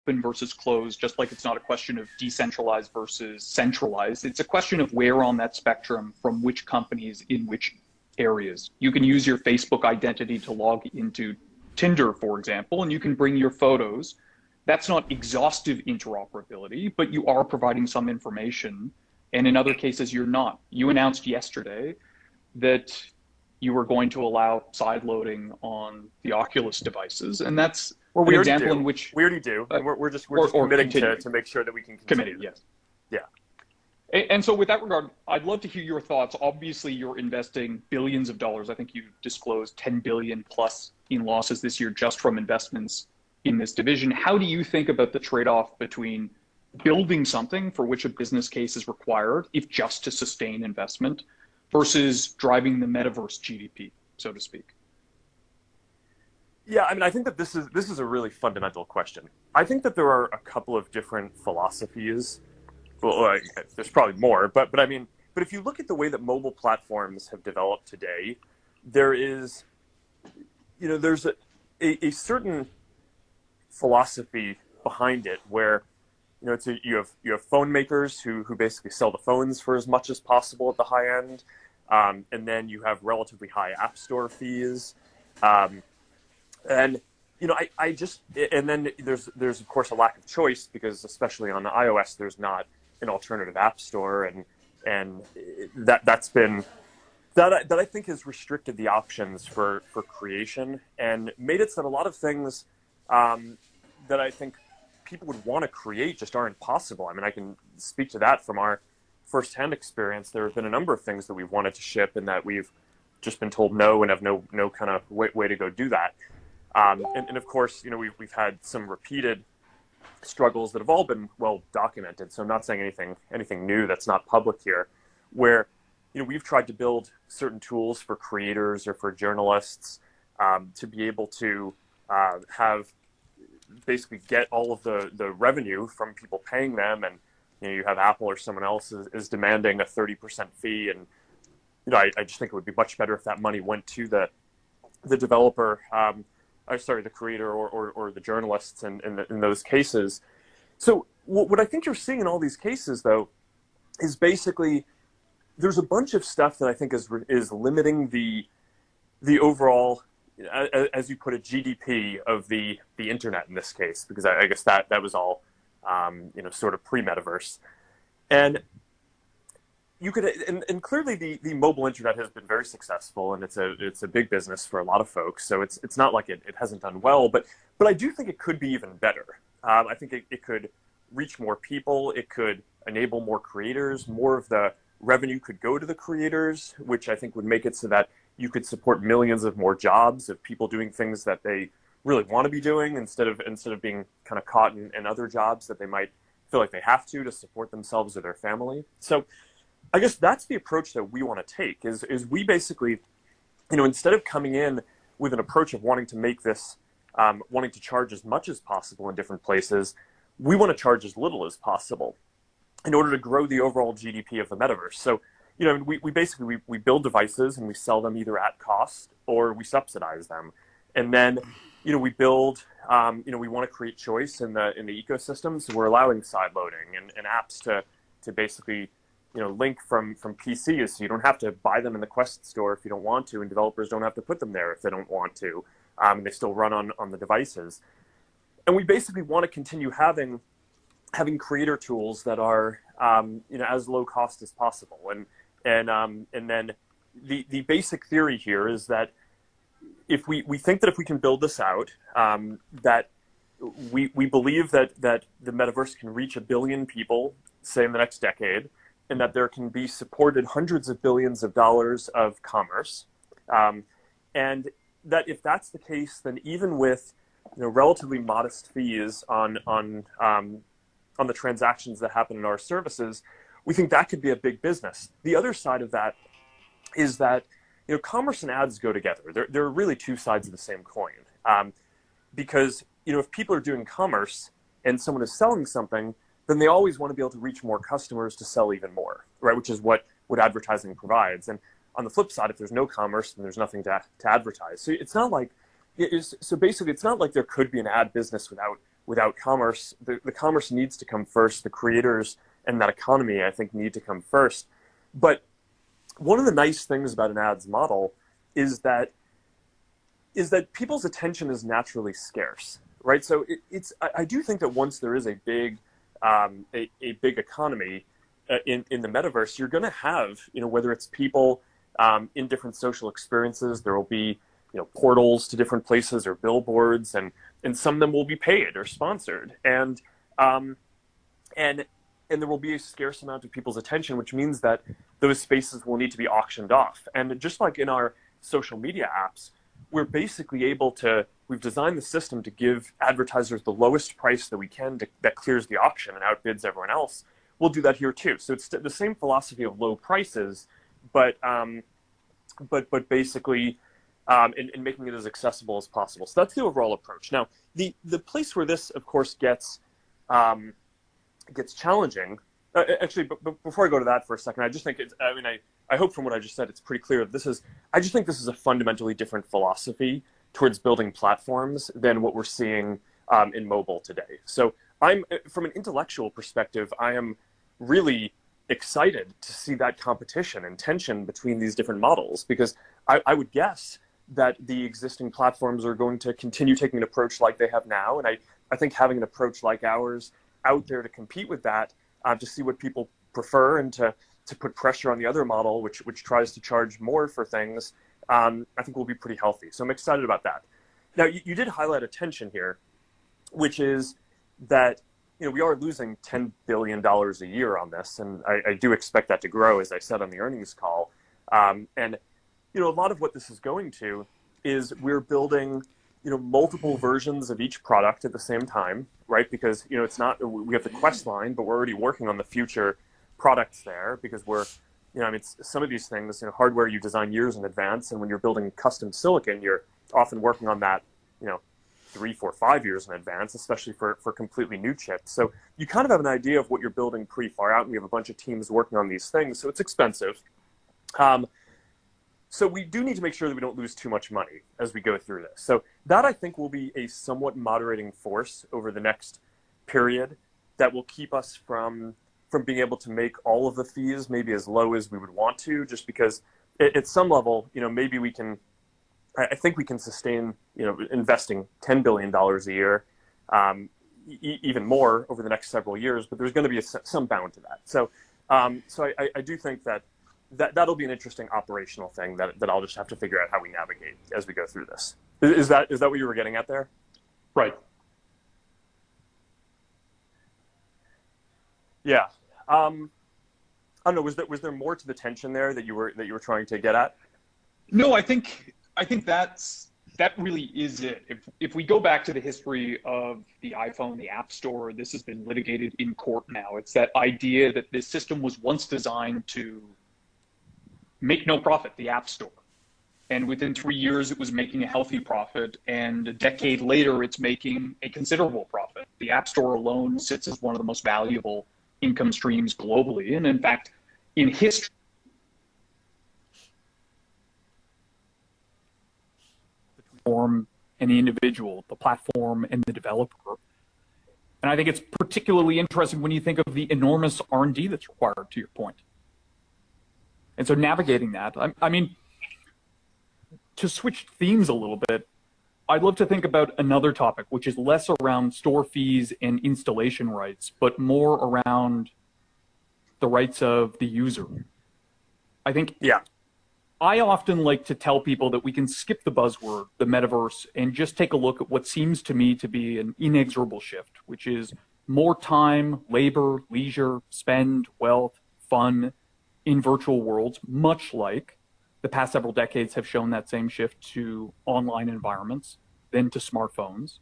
open versus closed, just like it's not a question of decentralized versus centralized. It's a question of where on that spectrum from which companies in which areas. You can use your Facebook identity to log into Tinder, for example, and you can bring your photos. That's not exhaustive interoperability, but you are providing some information. And in other cases, you're not. You announced yesterday that you were going to allow side loading on the Oculus devices, and that's an example in which we already do. We're just committing to make sure that we can continue. Committed, yes. Yeah. And so with that regard, I'd love to hear your thoughts. Obviously, you're investing billions of dollars. I think you disclosed 10 billion plus in losses this year just from investments in this division. How do you think about the trade-off between building something for which a business case is required, if just to sustain investment, versus driving the metaverse GDP, so to speak? Yeah, I mean, I think that this is a really fundamental question. I think that there are a couple of different philosophies. Well, there's probably more, but if you look at the way that mobile platforms have developed today, there's a certain philosophy behind it where, you have phone makers who basically sell the phones for as much as possible at the high end, and then you have relatively high app store fees, and then there's of course a lack of choice because especially on iOS there's not an alternative app store, and that I think has restricted the options for creation and made it so that a lot of things that I think people would want to create just aren't possible. I mean, I can speak to that from our firsthand experience. There have been a number of things that we've wanted to ship and that we've just been told no and have no kind of way to go do that. And of course, we've had some repeated struggles that have all been well documented. So I'm not saying anything new that's not public here, where we've tried to build certain tools for creators or for journalists to be able to have basically get all of the revenue from people paying them, and you have Apple or someone else is demanding a 30% fee, and I just think it would be much better if that money went to the developer, the creator or the journalists in those cases. So what I think you're seeing in all these cases though is basically there's a bunch of stuff that I think is limiting the overall, as you put it, GDP of the internet in this case, because I guess that was all, sort of pre-metaverse. And you could, and clearly the mobile internet has been very successful, and it's a big business for a lot of folks. So it's not like it hasn't done well, but I do think it could be even better. I think it could reach more people. It could enable more creators. More of the revenue could go to the creators, which I think would make it so that you could support millions of more jobs of people doing things that they really want to be doing instead of being kind of caught in other jobs that they might feel like they have to support themselves or their family. So I guess that's the approach that we want to take is we basically, instead of coming in with an approach of wanting to make this, wanting to charge as much as possible in different places, we want to charge as little as possible in order to grow the overall GDP of the metaverse. So, we basically build devices and we sell them either at cost or we subsidize them. And then, we build, we want to create choice in the ecosystem. So we're allowing side loading and apps to basically, link from PCs. So you don't have to buy them in the Quest store if you don't want to, and developers don't have to put them there if they don't want to. They still run on the devices. And we basically want to continue having creator tools that are, as low cost as possible. And then the basic theory here is that if we think that if we can build this out, that we believe that the metaverse can reach 1 billion people, say in the next decade, and that there can be supported hundreds of billions of dollars of commerce, and that if that's the case, then even with relatively modest fees on the transactions that happen in our services, we think that could be a big business. The other side of that is that commerce and ads go together. They're really two sides of the same coin. Because if people are doing commerce and someone is selling something, then they always want to be able to reach more customers to sell even more, right? Which is what advertising provides. And on the flip side, if there's no commerce, then there's nothing to advertise. So it's not like basically it's not like there could be an ad business without commerce. The commerce needs to come first. The creators and that economy, I think, need to come first. But one of the nice things about an ads model is that people's attention is naturally scarce, right? So I do think that once there is a big economy in the metaverse, you're going to have, whether it's people in different social experiences, there will be, portals to different places or billboards, and some of them will be paid or sponsored, and there will be a scarce amount of people's attention, which means that those spaces will need to be auctioned off. And just like in our social media apps, we're basically we've designed the system to give advertisers the lowest price that we can that clears the auction and outbids everyone else. We'll do that here too. So it's the same philosophy of low prices, but basically in making it as accessible as possible. So that's the overall approach. Now, the place where this, of course, gets challenging. Actually, but before I go to that for a second, I just think I hope from what I just said, it's pretty clear that I just think this is a fundamentally different philosophy towards building platforms than what we're seeing in mobile today. So from an intellectual perspective, I am really excited to see that competition and tension between these different models, because I would guess that the existing platforms are going to continue taking an approach like they have now. And I think having an approach like ours out there to compete with that, to see what people prefer and to put pressure on the other model, which tries to charge more for things, I think will be pretty healthy. So I'm excited about that. Now, you did highlight a tension here, which is that we are losing $10 billion a year on this, and I do expect that to grow, as I said on the earnings call. And a lot of what this is going to is we're building multiple versions of each product at the same time, right? Because it's not, we have the Quest line, but we're already working on the future products there, because we're some of these things, hardware you design years in advance, and when you're building custom silicon, you're often working on that 3, 4, 5 years in advance, especially for completely new chips. So you kind of have an idea of what you're building pretty far out, and we have a bunch of teams working on these things, so it's expensive. So we do need to make sure that we don't lose too much money as we go through this. So that, I think, will be a somewhat moderating force over the next period that will keep us from being able to make all of the fees maybe as low as we would want to, just because at some level, maybe we can, I think we can sustain, investing $10 billion a year, even more over the next several years, but there's going to be some bound to that. So I do think that'll be an interesting operational thing that I'll just have to figure out how we navigate as we go through this. Is that what you were getting at there? Right. Yeah. I don't know. Was there more to the tension there that you were trying to get at? No, I think that really is it. If we go back to the history of the iPhone, the App Store, this has been litigated in court now. It's that idea that this system was once designed to make no profit, the App Store. And within 3 years, it was making a healthy profit. And a decade later, it's making a considerable profit. The App Store alone sits as one of the most valuable income streams globally. And in fact, in history, the platform and the individual, the platform and the developer. And I think it's particularly interesting when you think of the enormous R&D that's required, to your point. And so navigating that, I mean, to switch themes a little bit, I'd love to think about another topic, which is less around store fees and installation rights, but more around the rights of the user. I think I often like to tell people that we can skip the buzzword, the metaverse, and just take a look at what seems to me to be an inexorable shift, which is more time, labor, leisure, spend, wealth, fun in virtual worlds, much like the past several decades have shown that same shift to online environments than to smartphones.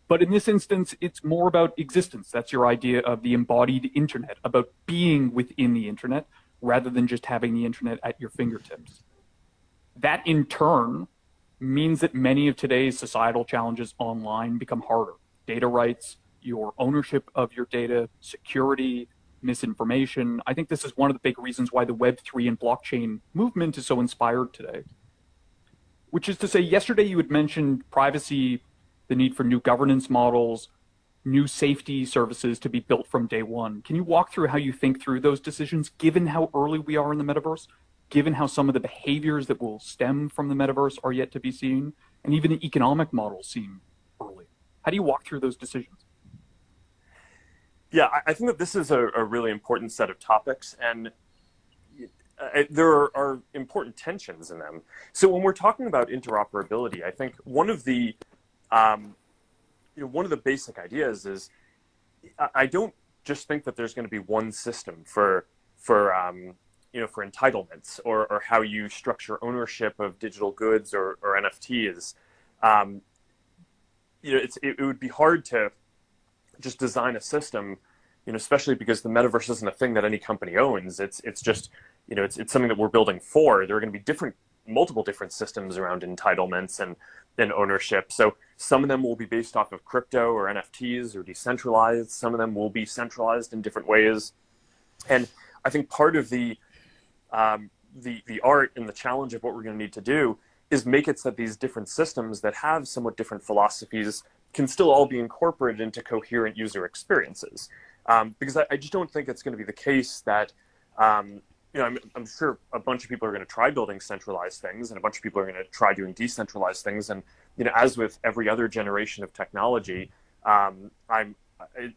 But in this instance, it's more about existence. That's your idea of the embodied internet, about being within the internet rather than just having the internet at your fingertips. That in turn means that many of today's societal challenges online become harder. Data rights, your ownership of your data, security, misinformation. I think this is one of the big reasons why the Web3 and blockchain movement is so inspired today. Which is to say, yesterday you had mentioned privacy, the need for new governance models. new safety services to be built from day one. Can you walk through how you think through those decisions, given how early we are in the metaverse, given how some of the behaviors that will stem from the metaverse are yet to be seen, and even the economic models seem early? How do you walk through those decisions? Yeah, I think that this is a really important set of topics, and there are important tensions in them. So when we're talking about interoperability, I think one of the one of the basic ideas is I don't just think that there's going to be one system for entitlements or how you structure ownership of digital goods or NFTs. It would be hard to just design a system, especially because the metaverse isn't a thing that any company owns. It's just, it's something that we're building for. There are going to be multiple different systems around entitlements and ownership. So some of them will be based off of crypto or NFTs or decentralized. Some of them will be centralized in different ways. And I think part of the art and the challenge of what we're going to need to do is make it so that these different systems that have somewhat different philosophies can still all be incorporated into coherent user experiences. Because I just don't think it's going to be the case that, I'm sure a bunch of people are going to try building centralized things, and a bunch of people are going to try doing decentralized things. And as with every other generation of technology,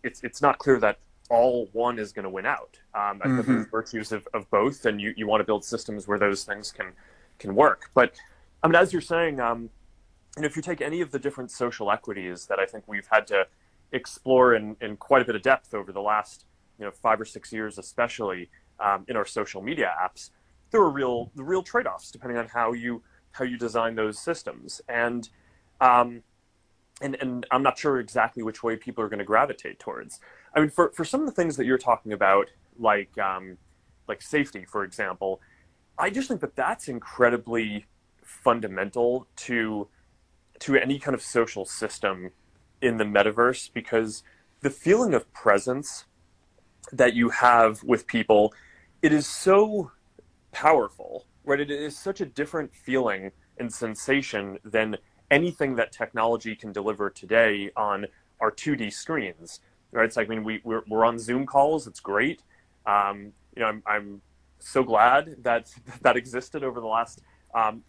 it's not clear that all one is going to win out. I think there's virtues of both, and you want to build systems where those things can work. But as you're saying, if you take any of the different social equities that I think we've had to explore in quite a bit of depth over the last 5 or 6 years, especially in our social media apps, there are the real trade-offs depending on how you design those systems. And I'm not sure exactly which way people are going to gravitate towards. I mean, for some of the things that you're talking about, like safety, for example, I just think that that's incredibly fundamental to any kind of social system in the metaverse, because the feeling of presence that you have with people, it is so powerful, right? It is such a different feeling and sensation than anything that technology can deliver today on our 2D screens, right? It's like, we're on Zoom calls. It's great. I'm so glad that existed over the last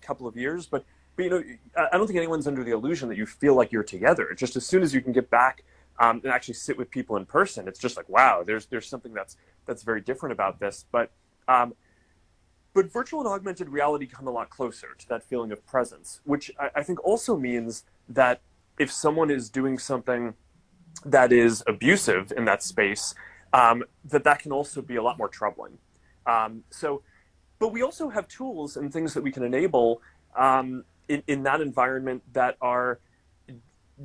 couple of years, but I don't think anyone's under the illusion that you feel like you're together. It's just as soon as you can get back and actually sit with people in person, it's just like, wow, there's something that's very different about this. But virtual and augmented reality come a lot closer to that feeling of presence, which I think also means that if someone is doing something that is abusive in that space, that can also be a lot more troubling. But we also have tools and things that we can enable in that environment that are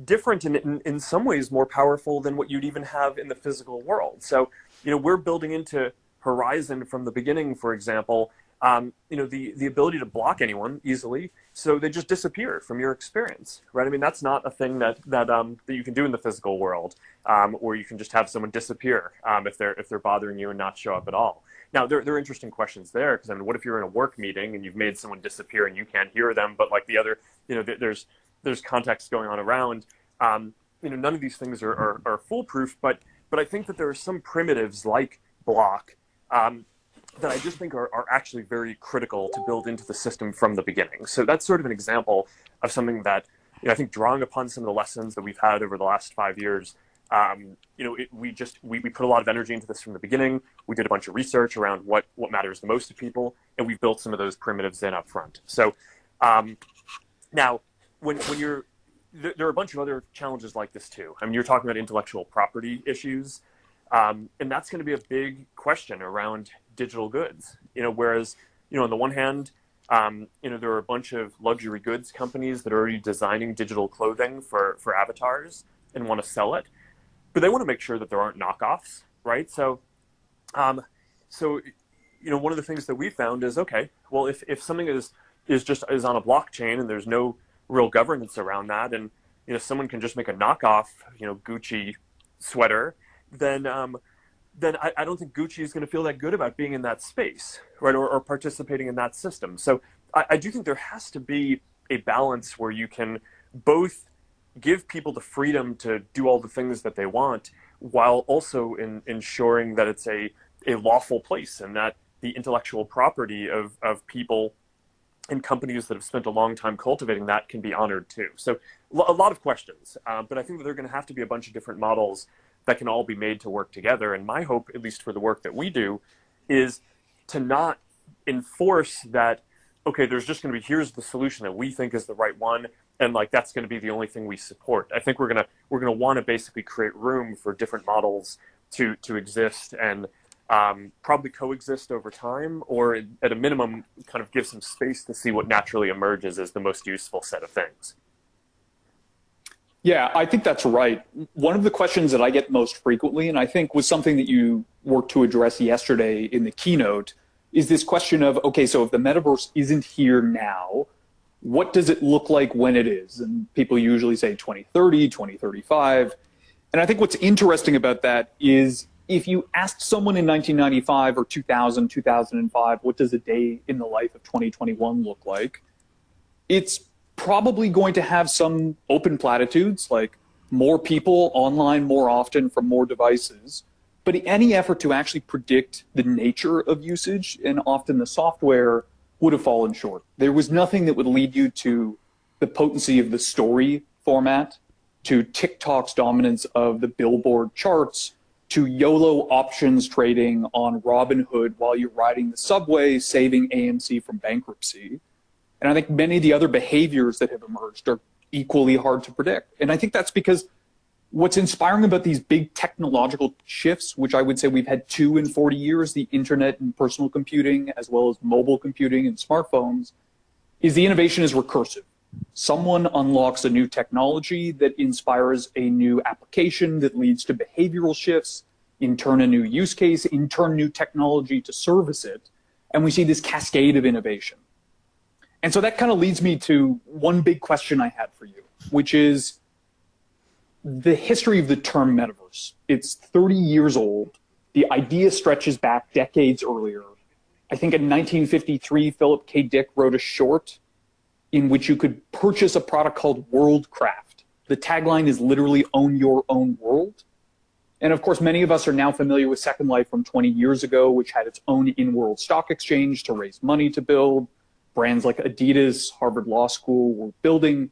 different and in some ways more powerful than what you'd even have in the physical world. So, we're building into Horizon from the beginning, for example, the ability to block anyone easily, so they just disappear from your experience, right? I mean, that's not a thing that you can do in the physical world, or you can just have someone disappear if they're bothering you and not show up at all. Now, there are interesting questions there, because what if you're in a work meeting and you've made someone disappear and you can't hear them, but like the other, there's context going on around. None of these things are foolproof, but I think that there are some primitives like block that I just think are actually very critical to build into the system from the beginning. So that's sort of an example of something that, I think, drawing upon some of the lessons that we've had over the last 5 years, we put a lot of energy into this from the beginning. We did a bunch of research around what matters the most to people, and we built some of those primitives in up front. So now, when there are a bunch of other challenges like this too. I mean, you're talking about intellectual property issues, and that's going to be a big question around digital goods. Whereas, on the one hand, there are a bunch of luxury goods companies that are already designing digital clothing for avatars and want to sell it, but they want to make sure that there aren't knockoffs, right? So, one of the things that we found is, okay, well, if something is on a blockchain and there's no real governance around that, and someone can just make a knockoff, Gucci sweater, then I don't think Gucci is going to feel that good about being in that space, right, or participating in that system. So I do think there has to be a balance where you can both give people the freedom to do all the things that they want, while also ensuring that it's a lawful place, and that the intellectual property of people and companies that have spent a long time cultivating that can be honored too. So a lot of questions, but I think that there are going to have to be a bunch of different models that can all be made to work together. And my hope, at least for the work that we do, is to not enforce that, okay, there's just going to be, here's the solution that we think is the right one, and like that's going to be the only thing we support. I think we're going to want to basically create room for different models to exist, and probably coexist over time, or at a minimum kind of give some space to see what naturally emerges as the most useful set of things. Yeah, I think that's right. One of the questions that I get most frequently, and I think was something that you worked to address yesterday in the keynote, is this question of, okay, so if the metaverse isn't here now, what does it look like when it is? And people usually say 2030, 2035. And I think what's interesting about that is, if you asked someone in 1995 or 2000, 2005, what does a day in the life of 2021 look like? It's probably going to have some open platitudes, like more people online more often from more devices. But any effort to actually predict the nature of usage, and often the software, would have fallen short. There was nothing that would lead you to the potency of the story format, to TikTok's dominance of the Billboard charts, to YOLO options trading on Robinhood while you're riding the subway, saving AMC from bankruptcy. And I think many of the other behaviors that have emerged are equally hard to predict. And I think that's because what's inspiring about these big technological shifts, which I would say we've had 2 in 40 years, the internet and personal computing, as well as mobile computing and smartphones, is the innovation is recursive. Someone unlocks a new technology that inspires a new application that leads to behavioral shifts, in turn a new use case, in turn new technology to service it. And we see this cascade of innovation. And so that kind of leads me to one big question I had for you, which is the history of the term metaverse. It's 30 years old. The idea stretches back decades earlier. I think in 1953, Philip K. Dick wrote a short in which you could purchase a product called Worldcraft. The tagline is literally own your own world. And of course, many of us are now familiar with Second Life from 20 years ago, which had its own in-world stock exchange to raise money to build. Brands like Adidas, Harvard Law School were building.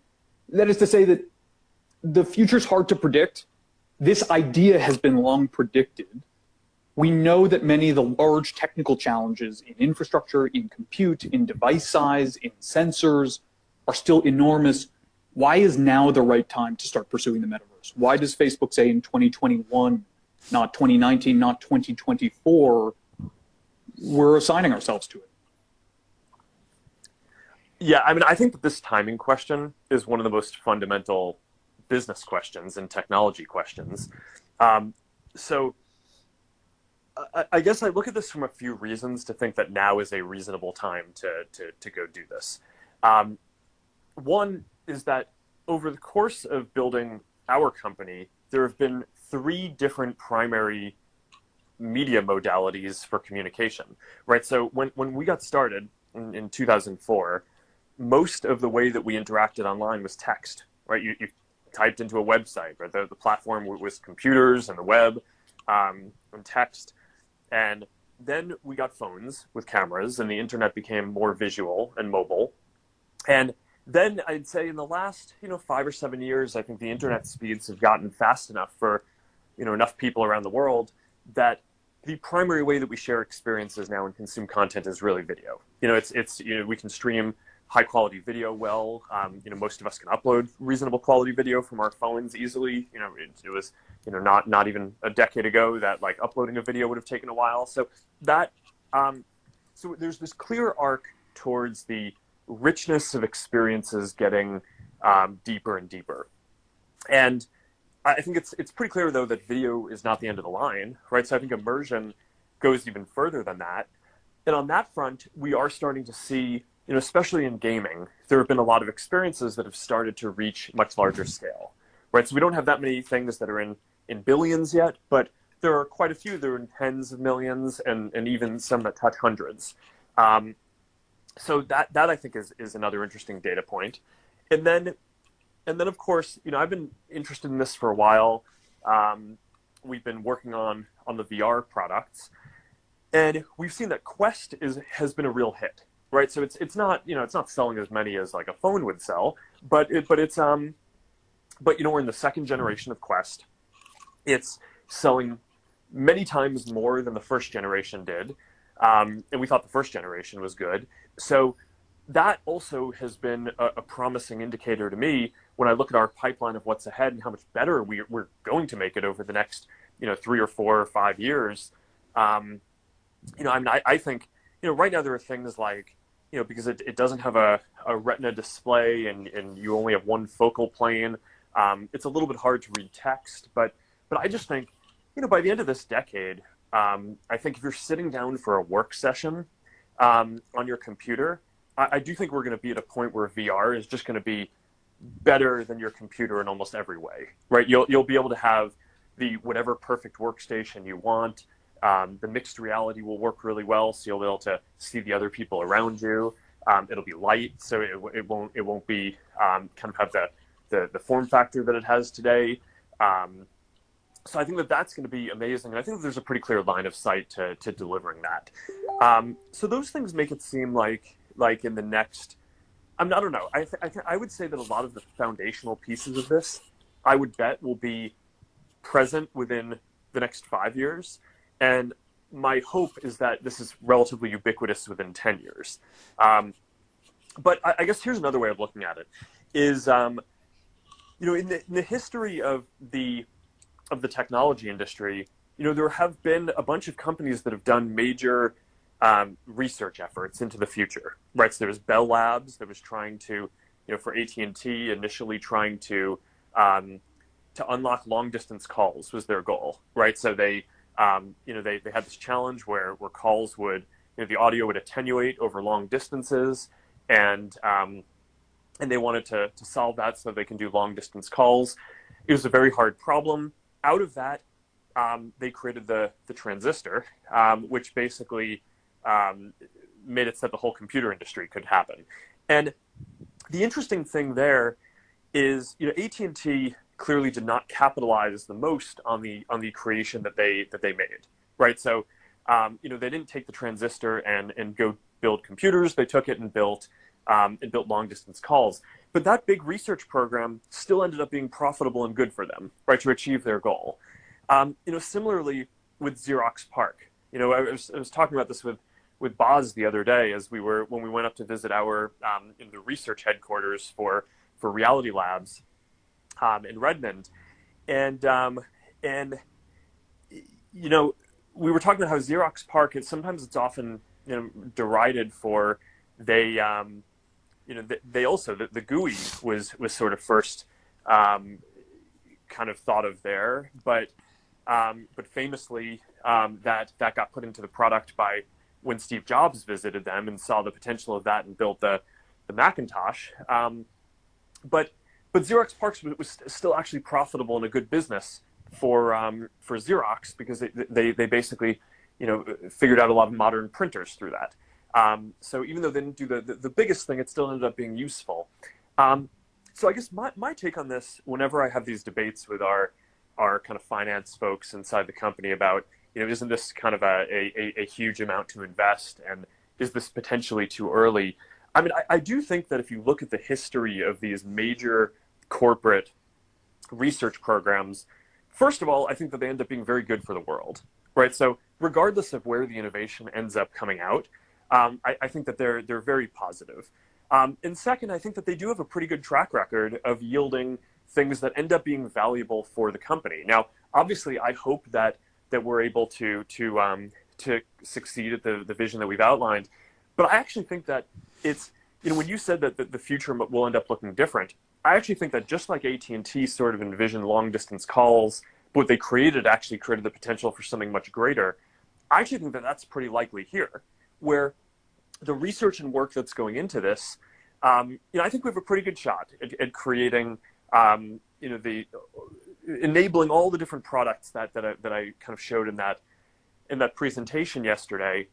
That is to say that the future's hard to predict. This idea has been long predicted. We know that many of the large technical challenges in infrastructure, in compute, in device size, in sensors are still enormous. Why is now the right time to start pursuing the metaverse? Why does Facebook say in 2021, not 2019, not 2024, we're assigning ourselves to it? Yeah, I mean, I think that this timing question is one of the most fundamental business questions and technology questions. So I guess I look at this from a few reasons to think that now is a reasonable time to go do this. One is that over the course of building our company, there have been 3 different primary media modalities for communication, right? So when we got started in 2004, most of the way that we interacted online was text, right? You typed into a website, right? The platform was computers and the web and text. And then we got phones with cameras, and the internet became more visual and mobile. And then I'd say in the last, 5 or 7 years, I think the internet speeds have gotten fast enough for, enough people around the world that the primary way that we share experiences now and consume content is really video. We can stream high quality video well. Most of us can upload reasonable quality video from our phones easily. It was not even a decade ago that like uploading a video would have taken a while. So that so there's this clear arc towards the richness of experiences getting deeper and deeper. And I think it's pretty clear though that video is not the end of the line, right? So I think immersion goes even further than that. And on that front, we are starting to see, especially in gaming, there have been a lot of experiences that have started to reach much larger scale, right? So we don't have that many things that are in billions yet, but there are quite a few that are in tens of millions and even some that touch hundreds. So that I think is another interesting data point. And then And then, of course, I've been interested in this for a while. We've been working on the VR products, and we've seen that Quest has been a real hit, right? So it's not it's not selling as many as like a phone would sell, but we're in the second generation of Quest. It's selling many times more than the first generation did, and we thought the first generation was good. So that also has been a promising indicator to me when I look at our pipeline of what's ahead and how much better we're going to make it over the next 3 or 4 or 5 years. I think right now there are things like because it doesn't have a retina display and you only have one focal plane. It's a little bit hard to read text, but I just think by the end of this decade, I think if you're sitting down for a work session on your computer, I do think we're going to be at a point where VR is just going to be better than your computer in almost every way, right? You'll be able to have the whatever perfect workstation you want. The mixed reality will work really well, so you'll be able to see the other people around you. It'll be light, so it won't be kind of have the form factor that it has today. So I think that's going to be amazing, and I think there's a pretty clear line of sight to delivering that. So those things make it seem like in the next, I don't know. I would say that a lot of the foundational pieces of this, I would bet, will be present within the next 5 years, and my hope is that this is relatively ubiquitous within 10 years. But I guess here's another way of looking at it: is in the history of the technology industry, there have been a bunch of companies that have done major research efforts into the future, right? So there was Bell Labs that was trying to, for AT&T, initially trying to unlock long distance calls was their goal, right? So they had this challenge where calls would, the audio would attenuate over long distances, and they wanted to solve that so they can do long distance calls. It was a very hard problem. Out of that, they created the transistor, which basically made it so that the whole computer industry could happen. And the interesting thing there is, AT&T clearly did not capitalize the most on the creation that they made, right? So, they didn't take the transistor and go build computers. They took it and built long distance calls. But that big research program still ended up being profitable and good for them, right, to achieve their goal. Similarly with Xerox PARC. I was talking about this with Boz the other day when we went up to visit our in the research headquarters for Reality Labs in Redmond, and we were talking about how Xerox PARC, it's often derided for they also the GUI was sort of first kind of thought of there, but famously that got put into the product by when Steve Jobs visited them and saw the potential of that and built the Macintosh. But Xerox PARC was still actually profitable and a good business for Xerox because they basically figured out a lot of modern printers through that. So even though they didn't do the biggest thing, it still ended up being useful. So I guess my take on this, whenever I have these debates with our kind of finance folks inside the company about, isn't this kind of a huge amount to invest, and is this potentially too early? I mean, I do think that if you look at the history of these major corporate research programs, first of all, I think that they end up being very good for the world, right? So regardless of where the innovation ends up coming out, I think that they're very positive. And second, I think that they do have a pretty good track record of yielding things that end up being valuable for the company. Now, obviously, I hope that we're able to succeed at the vision that we've outlined. But I actually think that it's, when you said that the future will end up looking different, I actually think that just like AT&T sort of envisioned long distance calls, but what they actually created the potential for something much greater. I actually think that that's pretty likely here, where the research and work that's going into this, I think we have a pretty good shot at creating, enabling all the different products that I kind of showed in that presentation yesterday.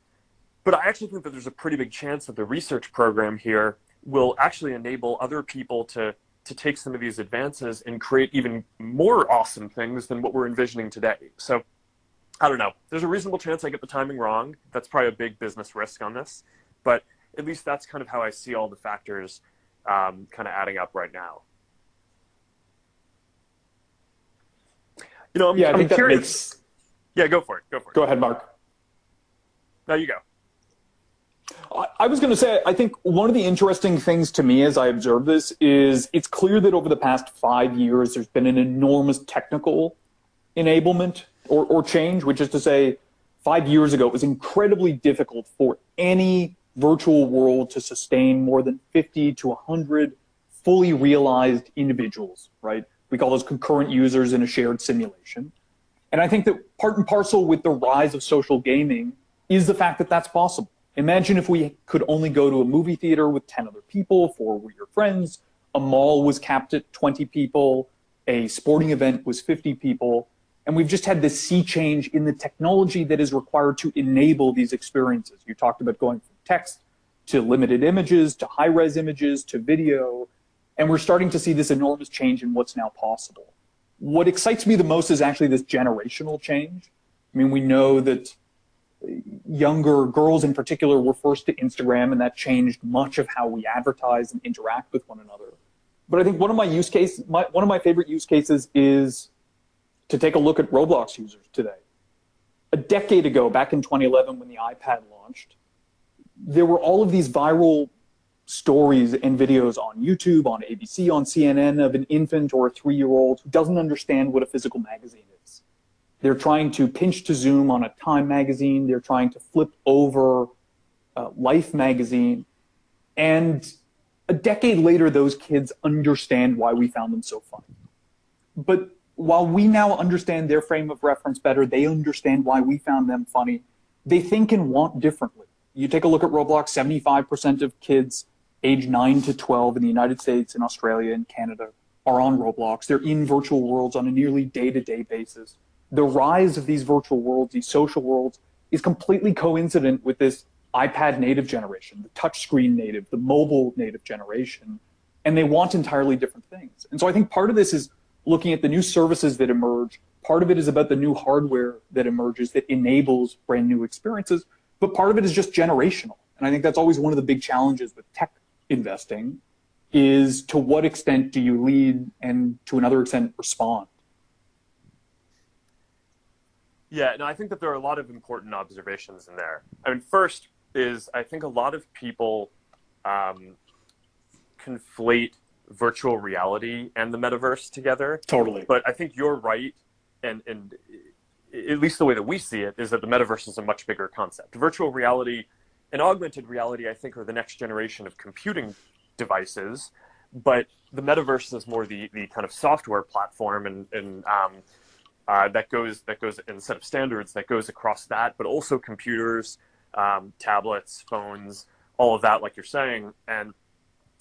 But I actually think that there's a pretty big chance that the research program here will actually enable other people to to take some of these advances and create even more awesome things than what we're envisioning today. So I don't know. There's a reasonable chance I get the timing wrong. That's probably a big business risk on this, but at least that's kind of how I see all the factors kind of adding up right now. I think that makes... Yeah, go for it. Go ahead, Mark. No, you go. I was going to say, I think one of the interesting things to me as I observe this is it's clear that over the past 5 years, there's been an enormous technical enablement or change, which is to say 5 years ago, it was incredibly difficult for any virtual world to sustain more than 50 to 100 fully realized individuals, right? We call those concurrent users in a shared simulation. And I think that part and parcel with the rise of social gaming is the fact that that's possible. Imagine if we could only go to a movie theater with 10 other people, 4 were your friends, a mall was capped at 20 people, a sporting event was 50 people, and we've just had this sea change in the technology that is required to enable these experiences. You talked about going from text to limited images, to high-res images, to video, and we're starting to see this enormous change in what's now possible. What excites me the most is actually this generational change. I mean, we know that younger girls in particular were first to Instagram, and that changed much of how we advertise and interact with one another. But I think one of my favorite use cases is to take a look at Roblox users today. A decade ago, back in 2011 when the iPad launched, there were all of these viral stories and videos on YouTube, on ABC, on CNN of an infant or a 3-year-old who doesn't understand what a physical magazine is. They're trying to pinch to zoom on a Time magazine. They're trying to flip over Life magazine. And a decade later, those kids understand why we found them so funny. But while we now understand their frame of reference better, they understand why we found them funny. They think and want differently. You take a look at Roblox, 75% of kids age 9 to 12 in the United States and Australia and Canada are on Roblox. They're in virtual worlds on a nearly day-to-day basis. The rise of these virtual worlds, these social worlds, is completely coincident with this iPad native generation, the touchscreen native, the mobile native generation, and they want entirely different things. And so I think part of this is looking at the new services that emerge. Part of it is about the new hardware that emerges that enables brand new experiences, but part of it is just generational. And I think that's always one of the big challenges with tech investing is to what extent do you lead and to another extent respond? Yeah, no, I think that there are a lot of important observations in there. I mean, first is I think a lot of people conflate virtual reality and the metaverse together. Totally. But I think you're right, and at least the way that we see it is that the metaverse is a much bigger concept. Virtual reality and augmented reality, I think, are the next generation of computing devices, but the metaverse is more the kind of software platform and that goes in a set of standards that goes across that, but also computers, tablets, phones, all of that, like you're saying. And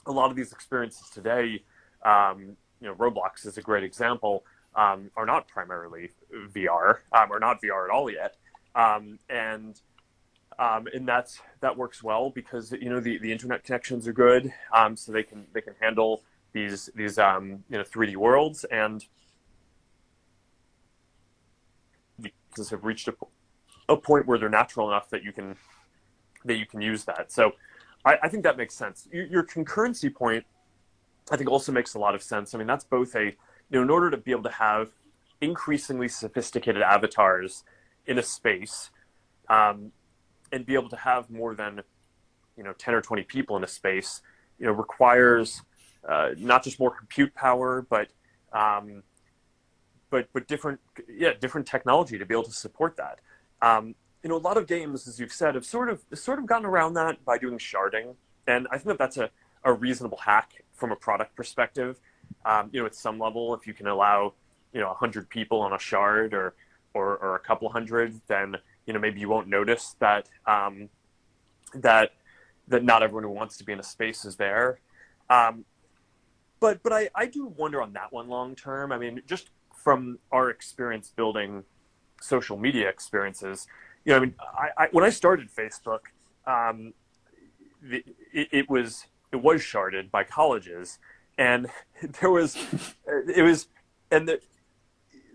a lot of these experiences today, Roblox is a great example, are not primarily VR, or not VR at all yet. And that works well because the internet connections are good, so they can handle these 3D worlds, and because have reached a point where they're natural enough that you can use that. So I think that makes sense. Your concurrency point, I think, also makes a lot of sense. I mean, that's both in order to be able to have increasingly sophisticated avatars in a space, and be able to have more than 10 or 20 people in a space, requires not just more compute power, but different technology to be able to support that. A lot of games, as you've said, have sort of gotten around that by doing sharding, and I think that that's a reasonable hack from a product perspective. At some level, if you can allow 100 people on a shard or a couple hundred, then maybe you won't notice that that not everyone who wants to be in a space is there. But I do wonder on that one long term. I mean, just from our experience building social media experiences, when I started Facebook, it was sharded by colleges, And there was, it was, and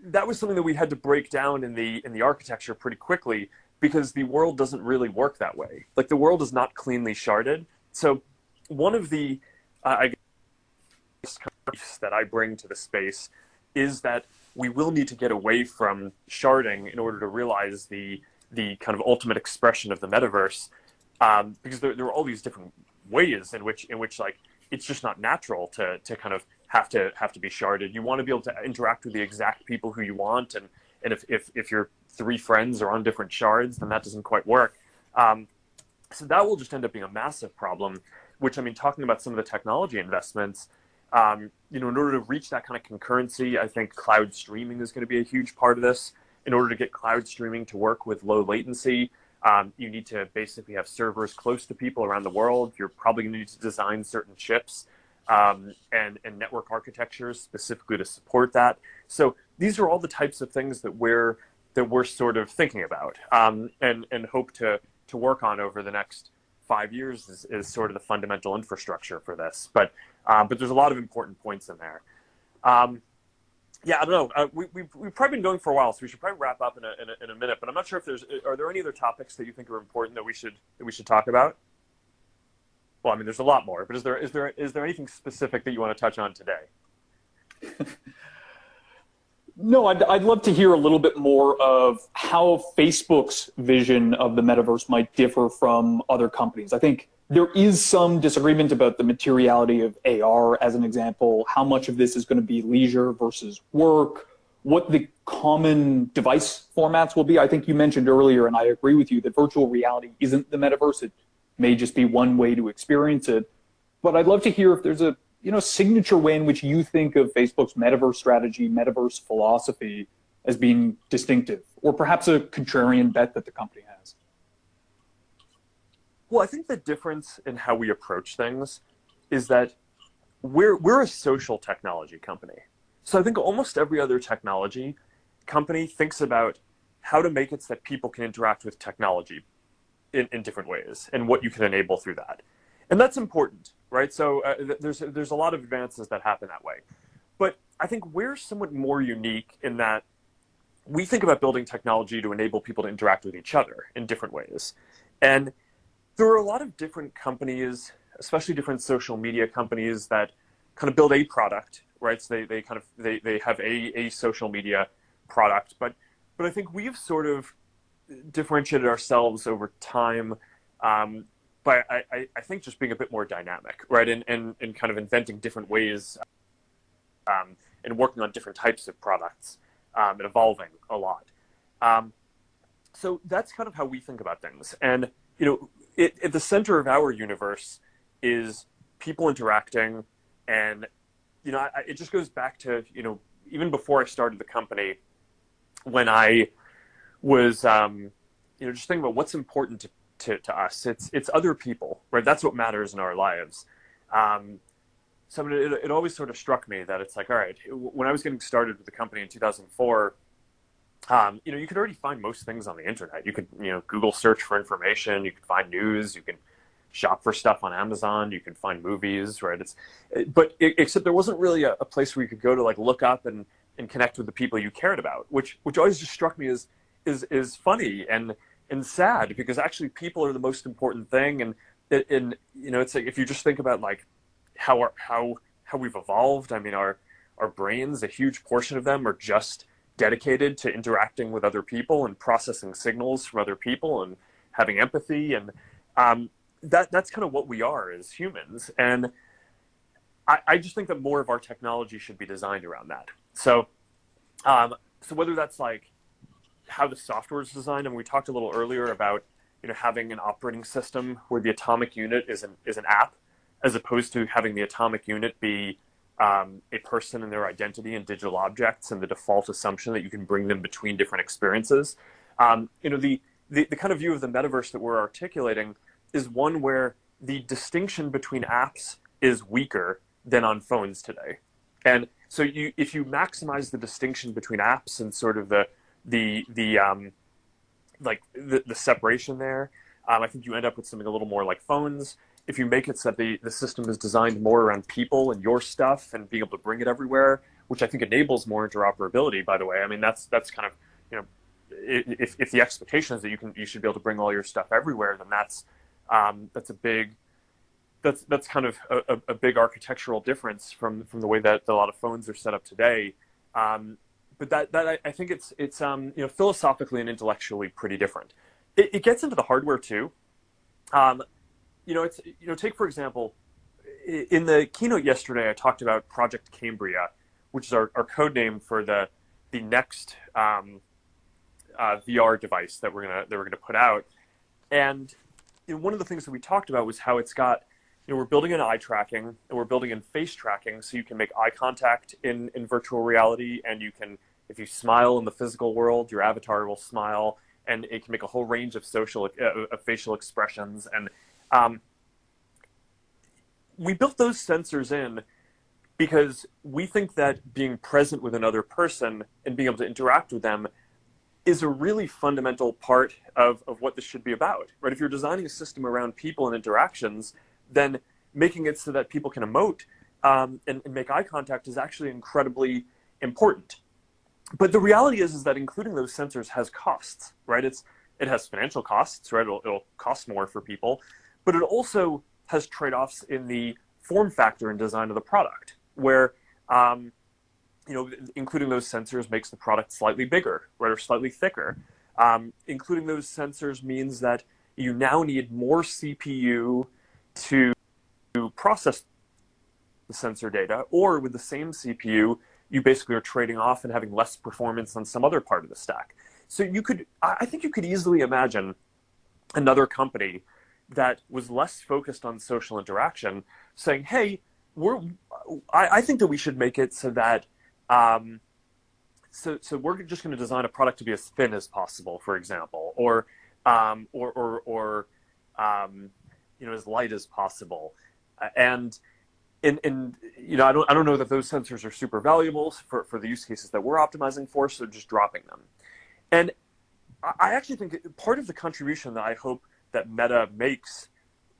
that was something that we had to break down in the architecture pretty quickly, because the world doesn't really work that way. Like, the world is not cleanly sharded. So one of the, I guess, that I bring to the space is that we will need to get away from sharding in order to realize the kind of ultimate expression of the metaverse, because there are all these different ways in which like it's just not natural to kind of have to be sharded. You want to be able to interact with the exact people who you want, and if your three friends are on different shards, then that doesn't quite work. So that will just end up being a massive problem. Which, I mean, talking about some of the technology investments, in order to reach that kind of concurrency, I think cloud streaming is going to be a huge part of this. In order to get cloud streaming to work with low latency, you need to basically have servers close to people around the world. You're probably going to need to design certain chips and network architectures specifically to support that. So these are all the types of things that we're sort of thinking about, and hope to work on over the next 5 years is sort of the fundamental infrastructure for this. But there's a lot of important points in there. Yeah, I don't know. We've probably been going for a while, so we should probably wrap up in a minute. But I'm not sure if are there any other topics that you think are important that we should talk about? Well, I mean, there's a lot more, but is there anything specific that you want to touch on today? No, I'd love to hear a little bit more of how Facebook's vision of the metaverse might differ from other companies. I think there is some disagreement about the materiality of AR, as an example, how much of this is going to be leisure versus work, what the common device formats will be. I think you mentioned earlier, and I agree with you, that virtual reality isn't the metaverse. It may just be one way to experience it. But I'd love to hear if there's a signature way in which you think of Facebook's metaverse strategy, metaverse philosophy as being distinctive, or perhaps a contrarian bet that the company has. Well, I think the difference in how we approach things is that we're a social technology company. So I think almost every other technology company thinks about how to make it so that people can interact with technology in different ways and what you can enable through that. And that's important, right? So there's a lot of advances that happen that way. But I think we're somewhat more unique in that we think about building technology to enable people to interact with each other in different ways. And there are a lot of different companies, especially different social media companies, that kind of build a product, right? So they have a social media product. But I think we've sort of differentiated ourselves over time by I think just being a bit more dynamic, right? And kind of inventing different ways and working on different types of products and evolving a lot. So that's kind of how we think about things. And, at the center of our universe is people interacting. And, it just goes back to, even before I started the company, when I was, just thinking about what's important to us. It's other people, right? That's what matters in our lives. So it always sort of struck me that it's like, all right, when I was getting started with the company in 2004, you could already find most things on the internet. You could, Google search for information. You could find news. You can shop for stuff on Amazon. You can find movies, right? Except there wasn't really a place where you could go to like look up and connect with the people you cared about, which always just struck me as funny and sad, because actually people are the most important thing. And it's like, if you just think about like how we've evolved, I mean, our brains, a huge portion of them are just dedicated to interacting with other people and processing signals from other people and having empathy. And that's kind of what we are as humans. And I just think that more of our technology should be designed around that. So whether that's like how the software is designed, and we talked a little earlier about having an operating system where the atomic unit is an app, as opposed to having the atomic unit be a person and their identity and digital objects, and the default assumption that you can bring them between different experiences. The kind of view of the metaverse that we're articulating is one where the distinction between apps is weaker than on phones today. And so if you maximize the distinction between apps and sort of the separation there, I think you end up with something a little more like phones. if you make it so that the system is designed more around people and your stuff and being able to bring it everywhere, which I think enables more interoperability, by the way. I mean, that's kind of, you know, if the expectation is that you should be able to bring all your stuff everywhere, then that's kind of a big architectural difference from the way that a lot of phones are set up today. But that I think it's you know, philosophically and intellectually pretty different. It gets into the hardware too. You know, it's, you know, take for example, in the keynote yesterday, I talked about Project Cambria, which is our code name for the next VR device that we're gonna put out. And you know, one of the things that we talked about was how it's got, you know, we're building in eye tracking and we're building in face tracking, so you can make eye contact in virtual reality, and you can, if you smile in the physical world, your avatar will smile, and it can make a whole range of facial expressions. And we built those sensors in because we think that being present with another person and being able to interact with them is a really fundamental part of what this should be about, right? If you're designing a system around people and interactions, then making it so that people can emote and make eye contact is actually incredibly important. But the reality is that including those sensors has costs, right? It has financial costs, right? It'll cost more for people, but it also has trade-offs in the form factor and design of the product, where you know, including those sensors makes the product slightly bigger, right, or slightly thicker. Including those sensors means that you now need more CPU to process the sensor data, or with the same CPU, you basically are trading off and having less performance on some other part of the stack. So I think you could easily imagine another company that was less focused on social interaction saying, hey, I think that we should make it so that so we're just going to design a product to be as thin as possible, for example, or you know, as light as possible. And you know, I don't know that those sensors are super valuable for the use cases that we're optimizing for, so just dropping them. And I actually think part of the contribution that I hope that Meta makes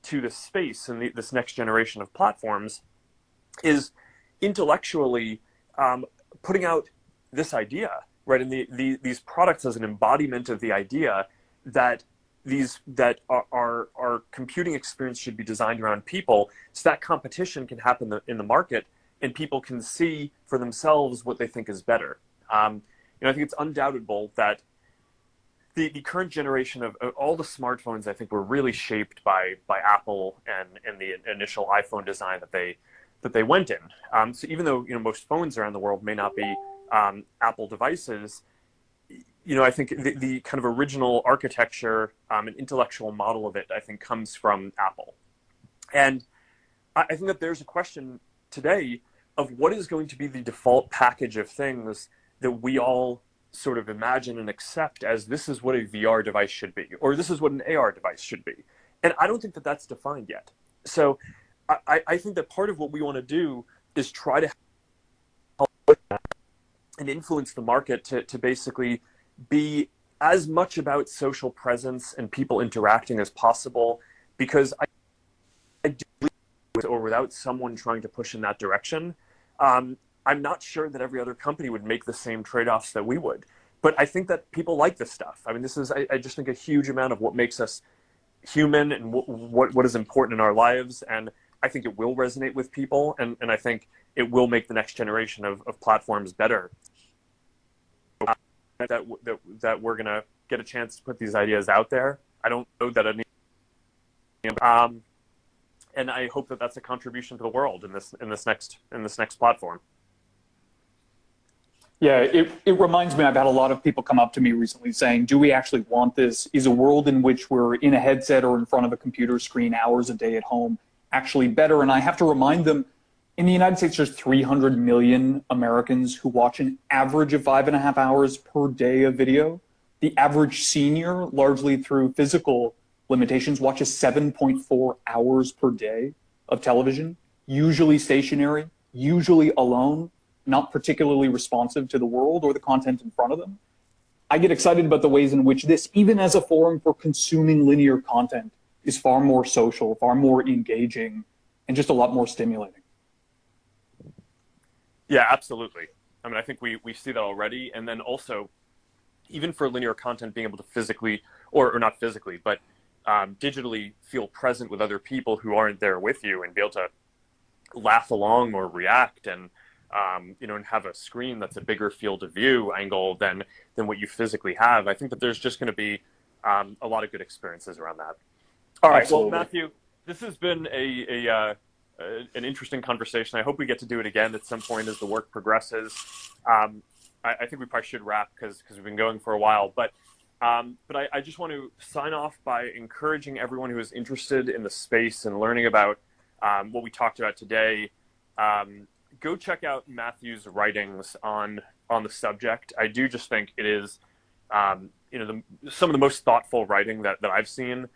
to this space and this next generation of platforms is intellectually putting out this idea, right? And these products as an embodiment of the idea that our computing experience should be designed around people, so that competition can happen in the market and people can see for themselves what they think is better. You know, I think it's undoubtable that the current generation of all the smartphones, I think, were really shaped by Apple and the initial iPhone design that they went in. So even though, you know, most phones around the world may not be Apple devices, you know, I think the kind of original architecture and intellectual model of it, I think, comes from Apple. And I think that there's a question today of what is going to be the default package of things that we all sort of imagine and accept as this is what a VR device should be, or this is what an AR device should be. And I don't think that that's defined yet. So I think that part of what we want to do is try to help with that and influence the market to basically be as much about social presence and people interacting as possible, because I do believe with or without someone trying to push in that direction, I'm not sure that every other company would make the same trade-offs that we would. But I think that people like this stuff. I mean, this is, I just think, a huge amount of what makes us human and what is important in our lives. And I think it will resonate with people. And I think it will make the next generation of platforms better. That we're going to get a chance to put these ideas out there. I don't know that any, and I hope that that's a contribution to the world in this next platform. Yeah, it reminds me, I've had a lot of people come up to me recently saying, do we actually want this? Is a world in which we're in a headset or in front of a computer screen hours a day at home actually better? And I have to remind them, in the United States, there's 300 million Americans who watch an average of 5.5 hours per day of video. The average senior, largely through physical limitations, watches 7.4 hours per day of television, usually stationary, usually alone, not particularly responsive to the world or the content in front of them. I get excited about the ways in which this, even as a forum for consuming linear content, is far more social, far more engaging, and just a lot more stimulating. Yeah, absolutely. I mean, I think we see that already. And then also, even for linear content, being able to physically, or not physically, but digitally feel present with other people who aren't there with you and be able to laugh along or react and, and have a screen that's a bigger field of view angle than what you physically have. I think that there's just going to be a lot of good experiences around that. All right. Absolutely. Well, Matthew, this has been an interesting conversation. I hope we get to do it again at some point as the work progresses. I think we probably should wrap because we've been going for a while. But I just want to sign off by encouraging everyone who is interested in the space and learning about what we talked about today. Go check out Matthew's writings on the subject. I do just think it is some of the most thoughtful writing that I've seen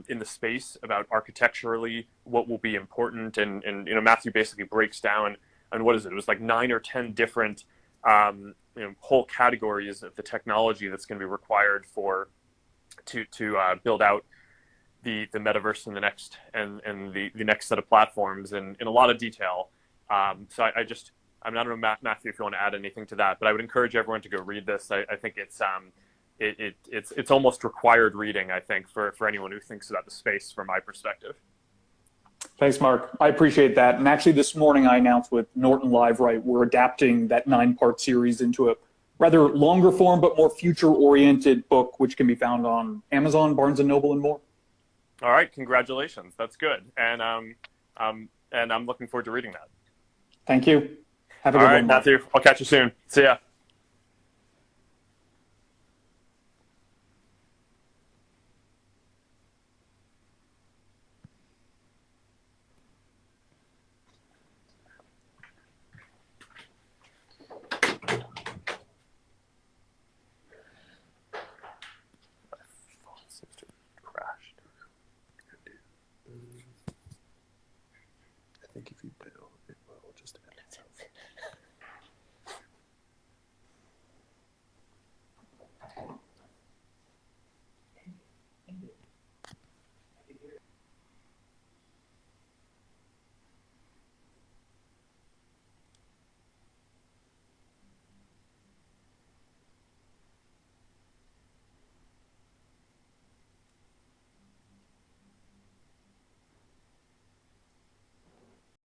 in the space about architecturally what will be important. And Matthew basically breaks down on what is it? It was like 9 or 10 different whole categories of the technology that's going to be required to build out the metaverse and the next set of platforms in a lot of detail. So I don't know, Matthew, if you want to add anything to that, but I would encourage everyone to go read this. I think it's almost required reading, I think, for anyone who thinks about the space from my perspective. Thanks, Mark. I appreciate that. And actually this morning I announced with Norton Live, right, we're adapting that 9-part series into a rather longer form, but more future-oriented book, which can be found on Amazon, Barnes & Noble, and more. All right. Congratulations. That's good. And I'm looking forward to reading that. Thank you. Have a good one, Mark. Matthew. I'll catch you soon. See ya.